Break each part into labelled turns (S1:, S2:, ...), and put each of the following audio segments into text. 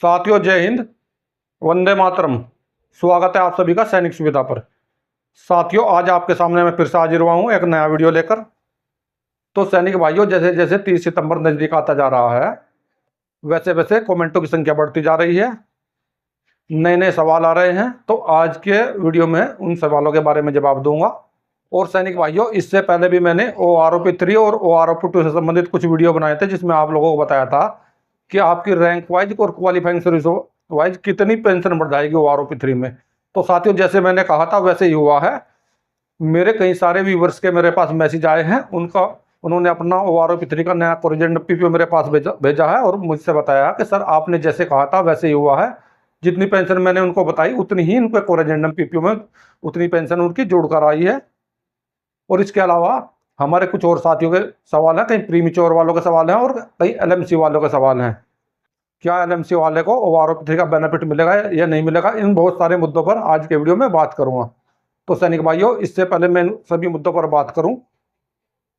S1: साथियों जय हिंद, वंदे मातरम। स्वागत है आप सभी का सैनिक सुविधा पर। साथियों आज आपके सामने मैं फिर से हाजिर हुआ हूँ एक नया वीडियो लेकर। तो सैनिक भाइयों, जैसे जैसे 30 सितंबर नज़दीक आता जा रहा है वैसे वैसे कमेंटों की संख्या बढ़ती जा रही है, नए नए सवाल आ रहे हैं। तो आज के वीडियो में उन सवालों के बारे में जवाब दूंगा। और सैनिक भाइयों, इससे पहले भी मैंने OROP 3 और OROP 2 से संबंधित कुछ वीडियो बनाए थे, जिसमें आप लोगों को बताया था कि आपकी रैंक वाइज और क्वालिफाइंग सर्विस वाइज कितनी पेंशन बढ़ जाएगी OROP 3 में। तो साथियों जैसे मैंने कहा था वैसे ही हुआ है। मेरे कई सारे व्यूवर्स के मेरे पास मैसेज आए हैं, उन्होंने अपना OROP 3 का नया कोरिजेंडम PPO मेरे पास भेजा है और मुझसे बताया कि सर आपने जैसे कहा था वैसे ही हुआ है। जितनी पेंशन मैंने उनको बताई उतनी ही उनके कोरिजेंडम PPO में उतनी पेंशन उनकी जोड़कर आई है। और इसके अलावा हमारे कुछ और साथियों के सवाल हैं, कई प्रीमेच्योर वालों के सवाल हैं और कई LMC वालों के सवाल हैं। क्या LMC वाले को OROP 3 का बेनिफिट मिलेगा या नहीं मिलेगा, इन बहुत सारे मुद्दों पर आज के वीडियो में बात करूंगा। तो सैनिक भाइयों, इससे पहले मैं सभी मुद्दों पर बात करूं,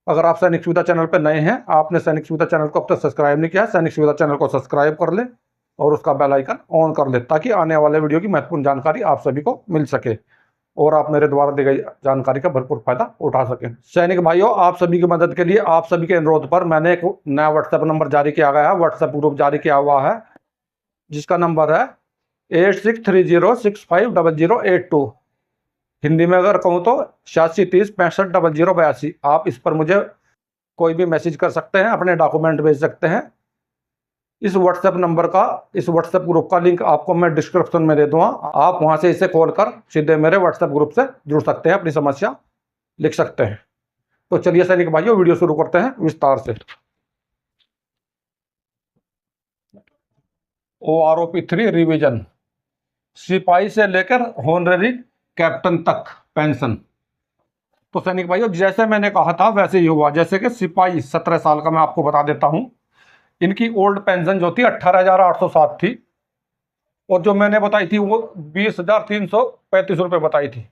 S1: अगर आप सैनिक सुविधा चैनल पर नए हैं, आपने सैनिक सुविधा चैनल को अब तक सब्सक्राइब नहीं किया, सैनिक सुविधा चैनल को सब्सक्राइब कर ले और उसका बेल आइकन ऑन कर ले, ताकि आने वाले वीडियो की महत्वपूर्ण जानकारी आप सभी को मिल सके और आप मेरे द्वारा दी गई जानकारी का भरपूर फायदा उठा सकें। सैनिक भाइयों, आप सभी की मदद के लिए आप सभी के अनुरोध पर मैंने एक नया व्हाट्सएप नंबर जारी किया गया है, व्हाट्सएप ग्रुप जारी किया हुआ है, जिसका नंबर है 8630650082। हिंदी में अगर कहूँ तो 8630650082। आप इस पर मुझे कोई भी मैसेज कर सकते हैं, अपने डॉक्यूमेंट भेज सकते हैं। इस व्हाट्सएप नंबर का, इस व्हाट्सएप ग्रुप का लिंक आपको मैं डिस्क्रिप्शन में दे दूंगा। आप वहां से इसे कॉल कर सीधे मेरे व्हाट्सएप ग्रुप से जुड़ सकते हैं, अपनी समस्या लिख सकते हैं। तो चलिए सैनिक भाइयों, वीडियो शुरू करते हैं विस्तार से। OROP 3 रिवीजन, सिपाही से लेकर होनररी कैप्टन तक पेंशन। तो सैनिक भाइयों जैसे मैंने कहा था वैसे ही हुआ। जैसे कि सिपाही 17 साल का मैं आपको बता देता हूं, इनकी ओल्ड पेंशन जो थी 18,807 थी और जो मैंने बताई थी वो 20,335 रुपये बताई थी।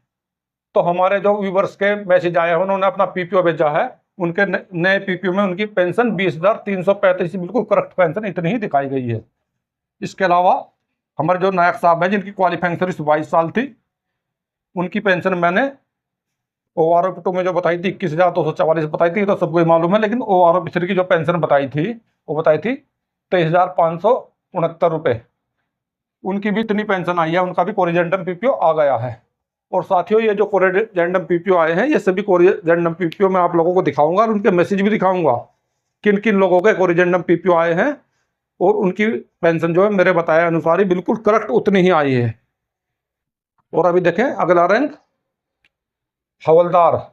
S1: तो हमारे जो व्यूवर्स के मैसेज आए हैं, उन्होंने अपना PPO भेजा है, उनके नए PPO में उनकी पेंशन 20,335, बिल्कुल करेक्ट पेंशन इतनी ही दिखाई गई है। इसके अलावा हमारे जो नायक साहब हैं, जिनकी क्वालिफाइंग सर्विस 22 साल थी, उनकी पेंशन मैंने OROP 2 में जो बताई थी 21,244 बताई थी, तो सबको मालूम है। लेकिन OROP 3 की जो पेंशन बताई थी वो बताई थी 23,569 रुपये। उनकी भी इतनी पेंशन आई है, उनका भी कोरिजेंडम PPO आ गया है। और साथियों ये जो कोरिजेंडम PPO आए हैं, ये सभी कोरिजेंडम PPO मैं आप लोगों को दिखाऊंगा और उनके मैसेज भी दिखाऊंगा किन किन लोगों के कोरिजेंडम PPO आए हैं और उनकी पेंशन जो है मेरे बताए अनुसार ही बिल्कुल करेक्ट उतनी ही आई है। और अभी देखें अगला रैंक हवलदार,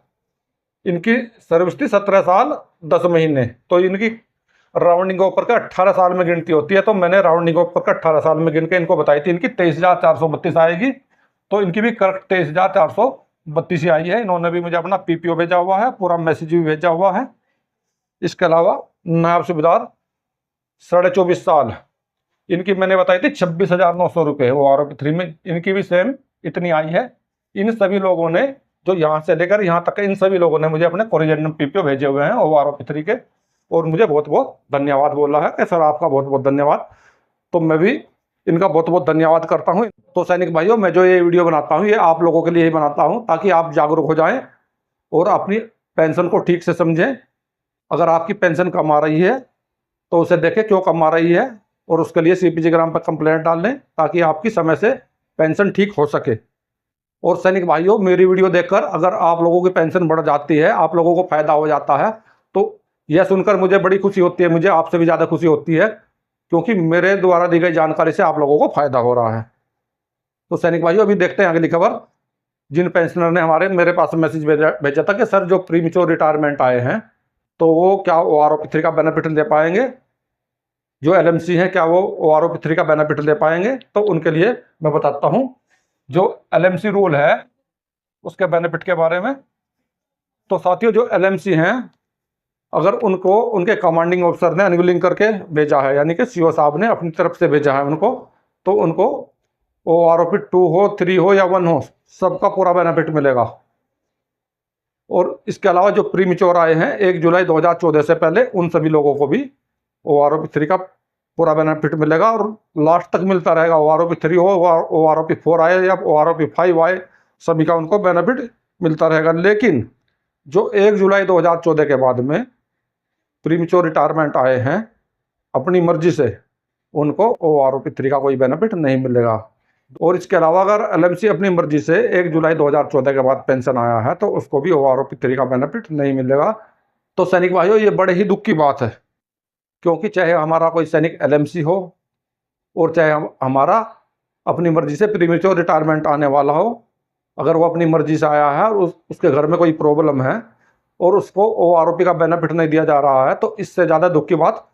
S1: इनकी सर्विस थी 17 साल 10 महीने, तो इनकी राउंडिंग ऊपर का 18 साल में गिनती होती है। तो मैंने राउंडिंग ऊपर का 18 साल में गिन के इनको बताई थी, इनकी 23,432 आएगी। तो इनकी भी करेक्ट 23,432 ही आई है। इन्होंने भी मुझे अपना PPO भेजा हुआ है, पूरा मैसेज भी भेजा हुआ है। इसके अलावा नायब सूबेदार 24.5 साल, इनकी मैंने बताई थी 26,900 रुपये OROP 3 में, इनकी भी सेम इतनी आई है। इन सभी लोगों ने, जो यहाँ से लेकर यहाँ तक, इन सभी लोगों ने मुझे अपने कोरिजेंडम PPO भेजे हुए हैं OROP 3 के, और मुझे बहुत बहुत धन्यवाद बोला है कि सर आपका बहुत बहुत धन्यवाद। तो मैं भी इनका बहुत बहुत धन्यवाद करता हूँ। तो सैनिक भाइयों, मैं जो ये वीडियो बनाता हूँ ये आप लोगों के लिए ही बनाता हूँ, ताकि आप जागरूक हो जाएं और अपनी पेंशन को ठीक से समझें। अगर आपकी पेंशन कम आ रही है तो उसे देखें क्यों कम आ रही है और उसके लिए CPG ग्राम पर कंप्लेंट डाल लें, ताकि आपकी समय से पेंशन ठीक हो सके। और सैनिक भाइयों, मेरी वीडियो देखकर अगर आप लोगों की पेंशन बढ़ जाती है, आप लोगों को फायदा हो जाता है, तो यह सुनकर मुझे बड़ी खुशी होती है। मुझे आपसे भी ज़्यादा खुशी होती है, क्योंकि मेरे द्वारा दी गई जानकारी से आप लोगों को फायदा हो रहा है। तो सैनिक भाइयों, अभी देखते हैं अगली खबर। जिन पेंशनर ने मेरे पास मैसेज भेजा था कि सर जो प्रीमेच्योर रिटायरमेंट आए हैं, तो वो क्या OROP 3 का बेनिफिट ले पाएंगे, जो LMC हैं क्या वो OROP 3 का बेनिफिट ले पाएंगे, तो उनके लिए मैं बताता हूँ जो LMC रूल है उसके बेनिफिट के बारे में। तो साथियों जो LMC हैं, अगर उनको उनके कमांडिंग ऑफिसर ने अनविलिंग करके भेजा है, यानी कि CO साहब ने अपनी तरफ से भेजा है उनको, तो उनको OROP 2 हो, 3 हो या 1 हो, सबका पूरा बेनिफिट मिलेगा। और इसके अलावा जो प्रीमेच्योर आए हैं 1 जुलाई 2014 से पहले, उन सभी लोगों को भी OROP 3 का पूरा बेनिफिट मिलेगा और लास्ट तक मिलता रहेगा। OROP 3 हो, OROP 4 आए या OROP 5 आए, सभी का उनको बेनिफिट मिलता रहेगा। लेकिन जो 1 जुलाई 2014 के बाद में प्रीमेच्योर रिटायरमेंट आए हैं अपनी मर्जी से, उनको OROP 3 का कोई बेनिफिट नहीं मिलेगा। और इसके अलावा अगर LMC अपनी मर्जी से 1 जुलाई 2014 के बाद पेंशन आया है तो उसको भी OROP 3 का बेनिफिट नहीं मिलेगा। तो सैनिक भाइयों, ये बड़े ही दुख की बात है, क्योंकि चाहे हमारा कोई सैनिक LMC हो और चाहे हमारा अपनी मर्जी से प्रीमेच्योर रिटायरमेंट आने वाला हो, अगर वो अपनी मर्जी से आया है और उसके घर में कोई प्रॉब्लम है और उसको OROP का बेनिफिट नहीं दिया जा रहा है, तो इससे ज़्यादा दुख की बात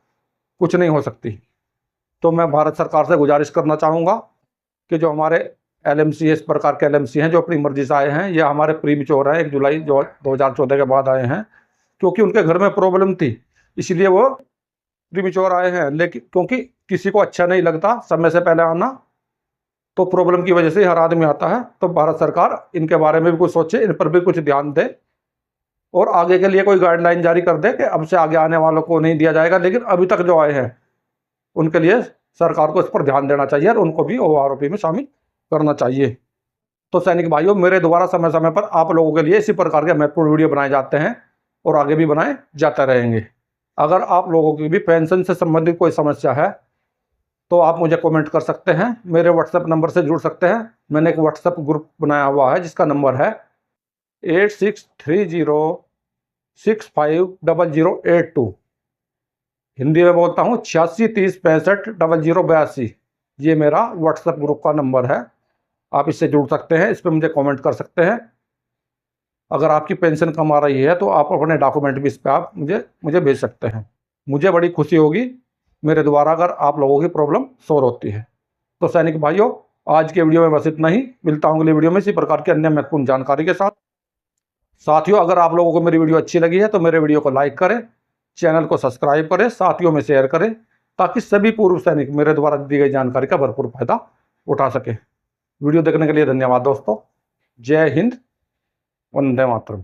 S1: कुछ नहीं हो सकती। तो मैं भारत सरकार से गुजारिश करना चाहूँगा कि जो हमारे LMC इस प्रकार के LMC हैं जो अपनी मर्जी से आए हैं, ये हमारे प्रीमेच्योर हैं, 1 जुलाई 2014 के बाद आए हैं, क्योंकि उनके घर में प्रॉब्लम थी इसलिए वो प्रीमेच्योर आए हैं। लेकिन क्योंकि किसी को अच्छा नहीं लगता समय से पहले आना, तो प्रॉब्लम की वजह से हर आदमी आता है। तो भारत सरकार इनके बारे में भी कुछ सोचे, इन पर भी कुछ ध्यान दे और आगे के लिए कोई गाइडलाइन जारी कर दे कि अब से आगे आने वालों को नहीं दिया जाएगा। लेकिन अभी तक जो आए हैं उनके लिए सरकार को इस पर ध्यान देना चाहिए और उनको भी OROP में शामिल करना चाहिए। तो सैनिक भाइयों, मेरे द्वारा समय समय पर आप लोगों के लिए इसी प्रकार के महत्वपूर्ण वीडियो बनाए जाते हैं और आगे भी बनाए जाते रहेंगे। अगर आप लोगों की भी पेंशन से संबंधित कोई समस्या है तो आप मुझे कमेंट कर सकते हैं, मेरे WhatsApp नंबर से जुड़ सकते हैं। मैंने एक WhatsApp ग्रुप बनाया हुआ है जिसका नंबर है 8630650082। हिंदी में बोलता हूँ 8630650082। ये मेरा WhatsApp ग्रुप का नंबर है, आप इससे जुड़ सकते हैं, इस पर मुझे कमेंट कर सकते हैं। अगर आपकी पेंशन कम आ रही है तो आप अपने डॉक्यूमेंट भी इस पर आप मुझे भेज सकते हैं। मुझे बड़ी खुशी होगी मेरे द्वारा अगर आप लोगों की प्रॉब्लम सॉल्व होती है। तो सैनिक भाइयों, आज के वीडियो में बस इतना ही। मिलता हूँ अगले वीडियो में इसी प्रकार की अन्य महत्वपूर्ण जानकारी के साथ। साथियों, अगर आप लोगों को मेरी वीडियो अच्छी लगी है तो मेरे वीडियो को लाइक करें, चैनल को सब्सक्राइब करें, साथियों में शेयर करें, ताकि सभी पूर्व सैनिक मेरे द्वारा दी गई जानकारी का भरपूर फायदा उठा सके। वीडियो देखने के लिए धन्यवाद दोस्तों। जय हिंद, वंदे मातरम।